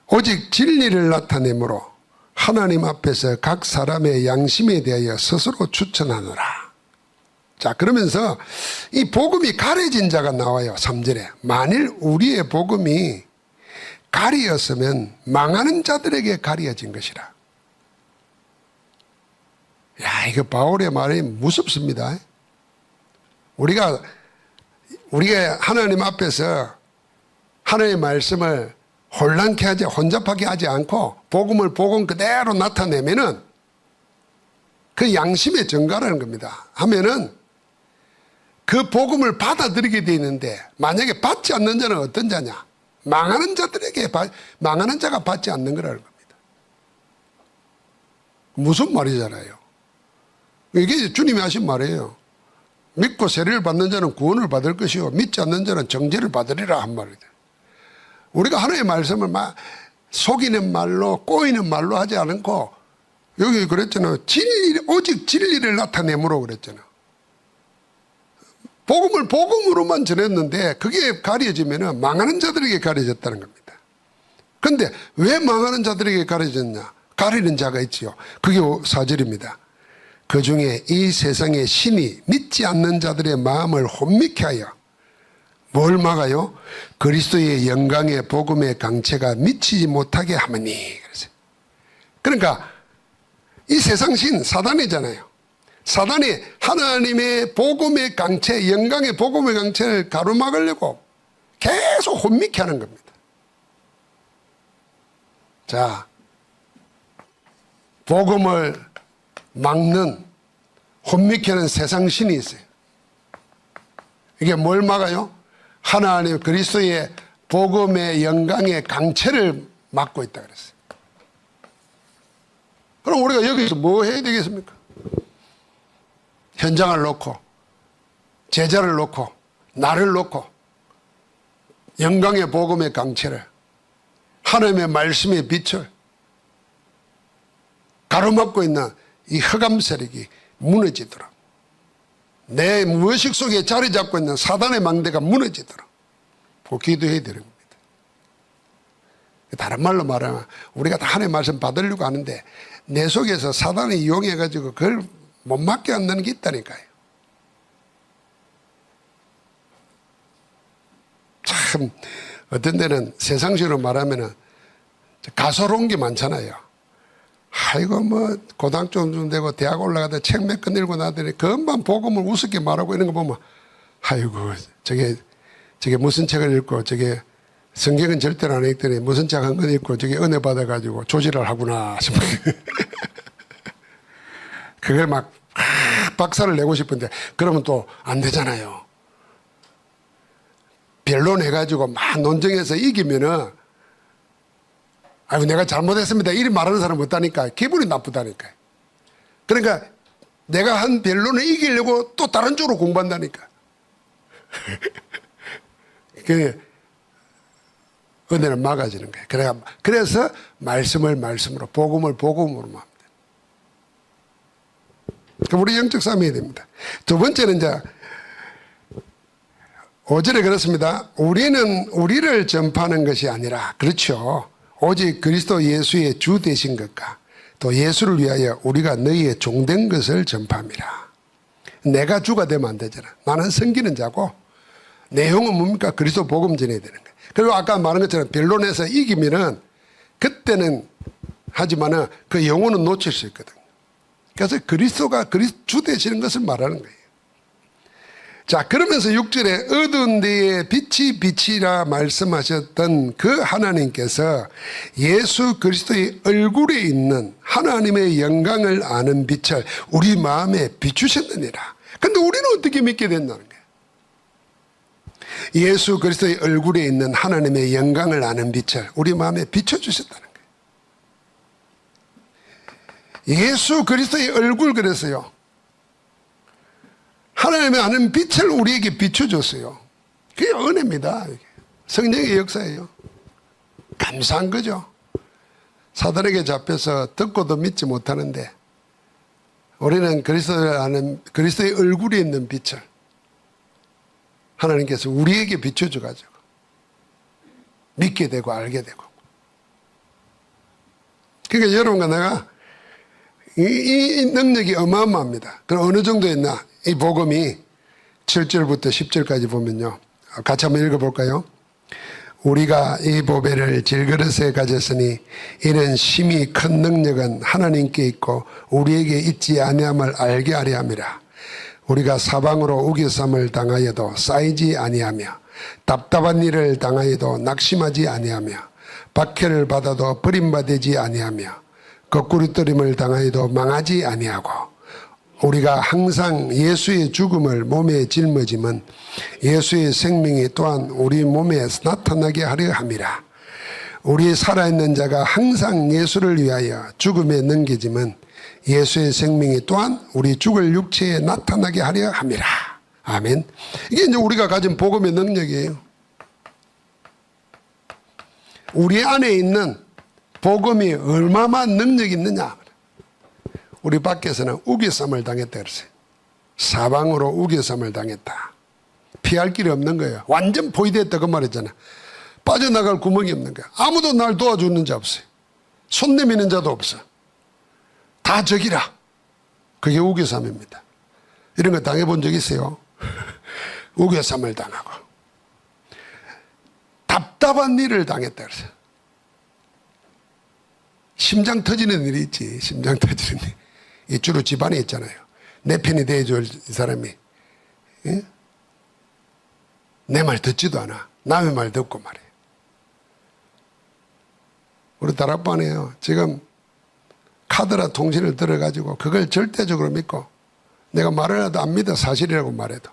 오직 진리를 나타내므로 하나님 앞에서 각 사람의 양심에 대하여 스스로 추천하노라. 자, 그러면서 이 복음이 가려진 자가 나와요. 3절에 만일 우리의 복음이 가리었으면 망하는 자들에게 가려진 것이라. 야, 이거 바울의 말이 무섭습니다. 우리가 하나님 앞에서 하나님의 말씀을 혼잡하게 하지 않고 복음을 복음 그대로 나타내면은 그 양심의 증가라는 겁니다. 하면은 그 복음을 받아들이게 돼 있는데 만약에 받지 않는 자는 어떤 자냐? 망하는 자가 받지 않는 거라는 겁니다. 무슨 말이잖아요. 이게 주님이 하신 말이에요. 믿고 세례를 받는 자는 구원을 받을 것이요 믿지 않는 자는 정죄를 받으리라 한 말이죠. 우리가 하나님의 말씀을 막 속이는 말로 꼬이는 말로 하지 않고 여기 그랬잖아요. 오직 진리를 나타내므로 그랬잖아요. 복음을 복음으로만 전했는데 그게 가려지면 망하는 자들에게 가려졌다는 겁니다. 그런데 왜 망하는 자들에게 가려졌냐? 가리는 자가 있지요. 그게 4절입니다. 그 중에 이 세상의 신이 믿지 않는 자들의 마음을 혼미케 하여 뭘 막아요? 그리스도의 영광의 복음의 강체가 미치지 못하게 하느니. 그러니까 이 세상 신 사단이잖아요. 사단이 하나님의 복음의 강체, 영광의 복음의 강체를 가로막으려고 계속 혼미케 하는 겁니다. 자, 복음을 막는 혼미케 하는 세상 신이 있어요. 이게 뭘 막아요? 하나님 그리스도의 복음의 영광의 강체를 막고 있다 그랬어요. 그럼 우리가 여기서 뭐 해야 되겠습니까? 현장을 놓고 제자를 놓고 나를 놓고 영광의 복음의 강체를 하나님의 말씀의 빛을 가로막고 있는 이 흑암 세력이 무너지도록 내 무의식 속에 자리 잡고 있는 사단의 망대가 무너지도록 기도해야 되는 겁니다. 다른 말로 말하면 우리가 다 하나님의 말씀 받으려고 하는데 내 속에서 사단이 이용해가지고 그걸 못 맞게 한다는 게 있다니까요. 참 어떤 데는 세상식으로 말하면 가소로운 게 많잖아요. 아이고 뭐 고등학교쯤 되고 대학 올라가다 책 몇 권 읽고 나더니 금방 복음을 우습게 말하고 이런 거 보면 아이고 저게 무슨 책을 읽고 저게 성경은 절대로 안 읽더니 무슨 책 한 권 읽고 저게 은혜 받아가지고 조지를 하구나 싶어요. 그걸 막 박살을 내고 싶은데 그러면 또 안 되잖아요. 변론해가지고 막 논쟁해서 이기면은 아이고 내가 잘못했습니다 이리 말하는 사람 없다니까. 기분이 나쁘다니까. 그러니까 내가 한 변론을 이기려고 또 다른 쪽으로 공부한다니까. 그 은혜는 막아지는 거예요. 그래서 말씀을 말씀으로 복음을 복음으로만 합니다. 그럼 우리 영적 싸움이 해야 됩니다. 두 번째는 이제 5절에 그렇습니다. 우리는 우리를 전파하는 것이 아니라 그렇죠. 오직 그리스도 예수의 주 되신 것과 또 예수를 위하여 우리가 너희의 종된 것을 전파함이라. 내가 주가 되면 안 되잖아. 나는 섬기는 자고 내용은 뭡니까? 그리스도 복음 전해야 되는 거예요. 그리고 아까 말한 것처럼 변론에서 이기면은 그때는 하지만은 그 영혼은 놓칠 수 있거든. 그래서 그리스도가 주 되시는 것을 말하는 거예요. 자, 그러면서 6절에 어두운 데에 빛이 빛이라 말씀하셨던 그 하나님께서 예수 그리스도의 얼굴에 있는 하나님의 영광을 아는 빛을 우리 마음에 비추셨느니라. 근데 우리는 어떻게 믿게 된다는 거예요? 예수 그리스도의 얼굴에 있는 하나님의 영광을 아는 빛을 우리 마음에 비춰주셨다는 거예요. 예수 그리스도의 얼굴, 그래서요, 하나님의 아는 빛을 우리에게 비춰줬어요. 그게 은혜입니다. 성령의 역사예요. 감사한 거죠. 사단에게 잡혀서 듣고도 믿지 못하는데 우리는 그리스도를 아는, 그리스도의 얼굴에 있는 빛을 하나님께서 우리에게 비춰줘가지고 믿게 되고 알게 되고. 그러니까 여러분과 내가 이 능력이 어마어마합니다. 그럼 어느 정도 있나? 이 복음이 7절부터 10절까지 보면요, 같이 한번 읽어볼까요? 우리가 이 보배를 질그릇에 가졌으니 이는 심히 큰 능력은 하나님께 있고 우리에게 있지 아니함을 알게 하려 함이라. 우리가 사방으로 우겨쌈을 당하여도 쌓이지 아니하며 답답한 일을 당하여도 낙심하지 아니하며 박해를 받아도 버림받지 아니하며 거꾸리떠림을 당하여도 망하지 아니하고 우리가 항상 예수의 죽음을 몸에 짊어지면 예수의 생명이 또한 우리 몸에 나타나게 하려 함이라. 우리 살아있는 자가 항상 예수를 위하여 죽음에 넘겨지면 예수의 생명이 또한 우리 죽을 육체에 나타나게 하려 함이라. 아멘. 이게 이제 우리가 가진 복음의 능력이에요. 우리 안에 있는 복음이 얼마만 능력이 있느냐. 우리 밖에서는 우겨쌈을 당했다 그랬어요. 사방으로 우겨쌈을 당했다. 피할 길이 없는 거예요. 완전 포위됐다 그 말이잖아. 빠져나갈 구멍이 없는 거야. 아무도 날 도와주는 자 없어요. 손 내미는 자도 없어. 다 저기라. 그게 우겨쌈입니다. 이런 거 당해본 적 있어요? 우겨쌈을 당하고 답답한 일을 당했다 그랬어요. 심장 터지는 일이 있지. 심장 터지는 일. 이 주로 집안에 있잖아요. 내 편이 대해줄 사람이 내 말 듣지도 않아. 남의 말 듣고 말해. 우리 다락방에요, 지금 카드라 통신을 들어가지고 그걸 절대적으로 믿고 내가 말을 해도 안 믿어. 사실이라고 말해도.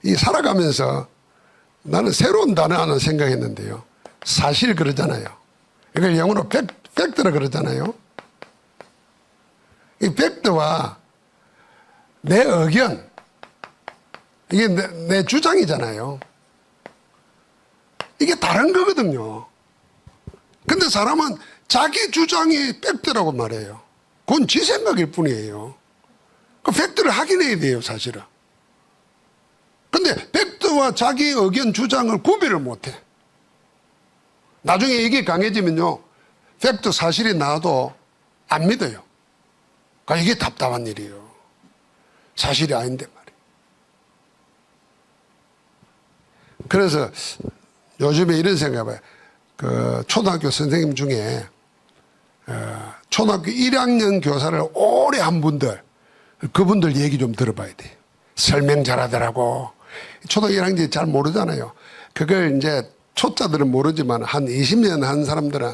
이 살아가면서 나는 새로운 단어 하나 생각했는데요, 사실 그러잖아요. 이걸 영어로 팩트라 그러잖아요. 이 팩트와 내 의견, 이게 내 주장이잖아요. 이게 다른 거거든요. 근데 사람은 자기 주장이 팩트라고 말해요. 그건 지 생각일 뿐이에요. 그 팩트를 확인해야 돼요, 사실은. 근데 팩트와 자기 의견, 주장을 구별을 못해. 나중에 이게 강해지면요, 팩트 사실이 나와도 안 믿어요. 그러니까 이게 답답한 일이에요. 사실이 아닌데 말이에요. 그래서 요즘에 이런 생각해봐요. 그 초등학교 선생님 중에 초등학교 1학년 교사를 오래 한 분들, 그분들 얘기 좀 들어봐야 돼요. 설명 잘하더라고. 초등학교 1학년이 잘 모르잖아요. 그걸 이제 초짜들은 모르지만 한 20년 한 사람들은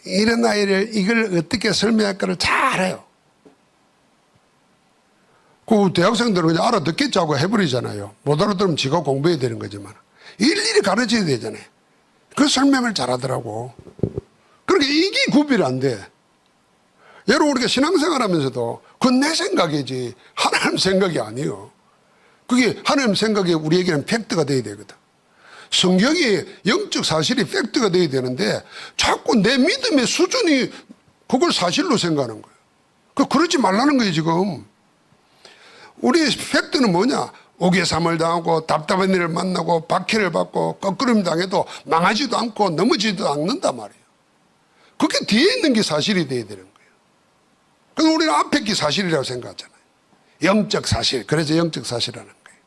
이런 아이를 이걸 어떻게 설명할까를 잘해요. 그 대학생들은 그냥 알아듣겠자고 해버리잖아요. 못 알아들으면 지가 공부해야 되는 거지만 일일이 가르쳐야 되잖아요. 그 설명을 잘하더라고. 그러니까 이게 구별이 안 돼. 여러분, 우리가 신앙생활 하면서도 그건 내 생각이지 하나님 생각이 아니에요. 그게 하나님 생각에 우리에게는 팩트가 돼야 되거든. 성경이 영적 사실이 팩트가 돼야 되는데 자꾸 내 믿음의 수준이 그걸 사실로 생각하는 거예요. 그러지 말라는 거예요, 지금. 우리의 팩트는 뭐냐? 오개삼을 당하고 답답한 일을 만나고 박해를 받고 거꾸름 당해도 망하지도 않고 넘어지지도 않는단 말이에요. 그게 뒤에 있는 게 사실이 돼야 되는 거예요. 그래서 우리는 앞에 게 사실이라고 생각하잖아요. 영적 사실. 그래서 영적 사실이라는 거예요.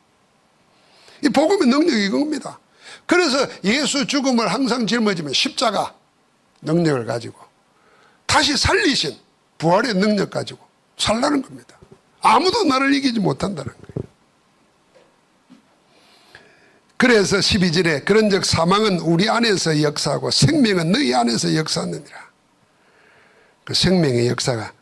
이 복음의 능력이 이겁니다. 그래서 예수 죽음을 항상 짊어지면 십자가 능력을 가지고 다시 살리신 부활의 능력 가지고 살라는 겁니다. 아무도 나를 이기지 못한다는 거예요. 그래서 12절에 그런즉 사망은 우리 안에서 역사하고 생명은 너희 안에서 역사하느니라. 그 생명의 역사가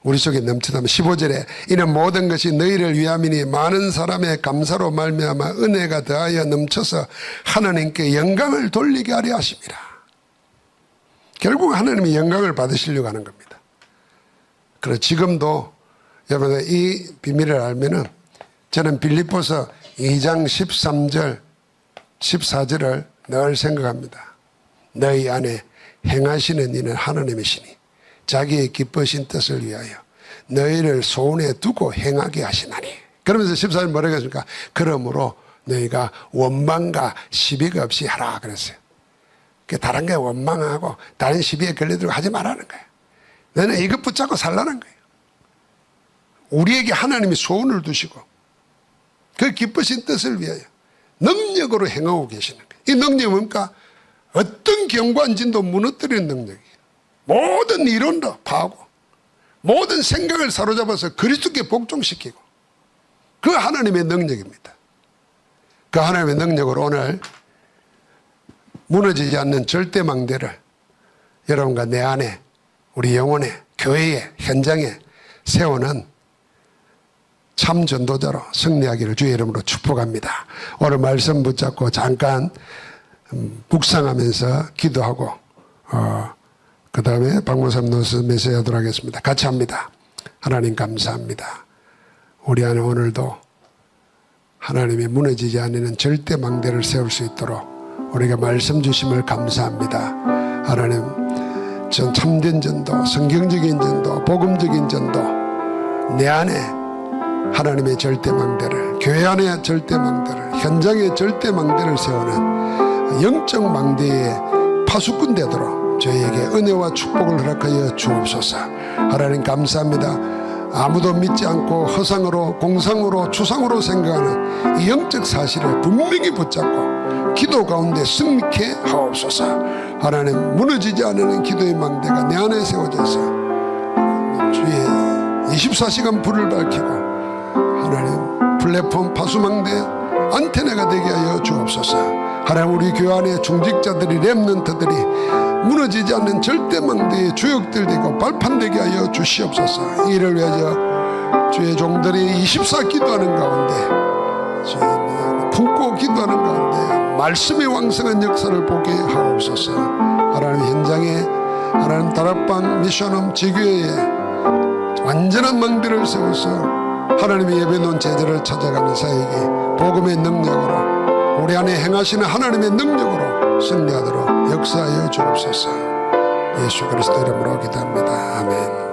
우리 속에 넘치다면 15절에 이는 모든 것이 너희를 위함이니 많은 사람의 감사로 말미암아 은혜가 더하여 넘쳐서 하나님께 영광을 돌리게 하려 하심이라. 결국 하나님이 영광을 받으시려고 하는 겁니다. 그래서 지금도 여러분 이 비밀을 알면은 저는 빌립보서 2장 13절 14절을 늘 생각합니다. 너희 안에 행하시는 이는 하나님이시니 자기의 기쁘신 뜻을 위하여 너희를 소원에 두고 행하게 하시나니. 그러면서 14절 뭐라고 했습니까? 그러므로 너희가 원망과 시비가 없이 하라 그랬어요. 다른 게 원망하고 다른 시비에 걸려들고 하지 말라는 거예요. 너는 이것 붙잡고 살라는 거예요. 우리에게 하나님이 소원을 두시고 그 기쁘신 뜻을 위하여 능력으로 행하고 계시는 거예요. 이 능력은 뭡니까? 어떤 경관진도 무너뜨리는 능력이에요. 모든 이론도 파하고 모든 생각을 사로잡아서 그리스도께 복종시키고 그 하나님의 능력입니다. 그 하나님의 능력으로 오늘 무너지지 않는 절대망대를 여러분과 내 안에 우리 영혼에 교회에 현장에 세우는 참 전도자로 승리하기를 주의 이름으로 축복합니다. 오늘 말씀 붙잡고 잠깐 묵상하면서 기도하고 그 다음에 박모삼 노스 메시지하도록 하겠습니다. 같이 합니다. 하나님 감사합니다. 우리 안에 오늘도 하나님이 무너지지 않는 절대망대를 세울 수 있도록 우리가 말씀 주심을 감사합니다. 하나님 전 참된 전도, 성경적인 전도, 복음적인 전도 내 안에 하나님의 절대망대를, 교회 안의 절대망대를, 현장의 절대망대를 세우는 영적 망대의 파수꾼 되도록 저희에게 은혜와 축복을 허락하여 주옵소서. 하나님 감사합니다. 아무도 믿지 않고 허상으로 공상으로 추상으로 생각하는 이 영적 사실을 분명히 붙잡고 기도 가운데 승리케 하옵소서. 하나님 무너지지 않는 기도의 망대가 내 안에 세워져서 주의 24시간 불을 밝히고 하나님 플랫폼 파수망대 안테나가 되게 하여 주옵소서. 하나님 우리 교회 안에 중직자들이 렘넌트들이 무너지지 않는 절대망대의 주역들 되고 발판되게 하여 주시옵소서. 이를 위하여 주의 종들이 24 기도하는 가운데 품고 기도하는 가운데 말씀의 왕성한 역사를 보게 하옵소서. 하나님 현장에 하나님 다락방 미션홈 지교회에 완전한 망대를 세워서 하나님의 예배놓은 제자를 찾아가는 자에게 복음의 능력으로 우리 안에 행하시는 하나님의 능력으로 승리하도록 역사하여 주옵소서. 예수 그리스도 이름으로 기도합니다. 아멘.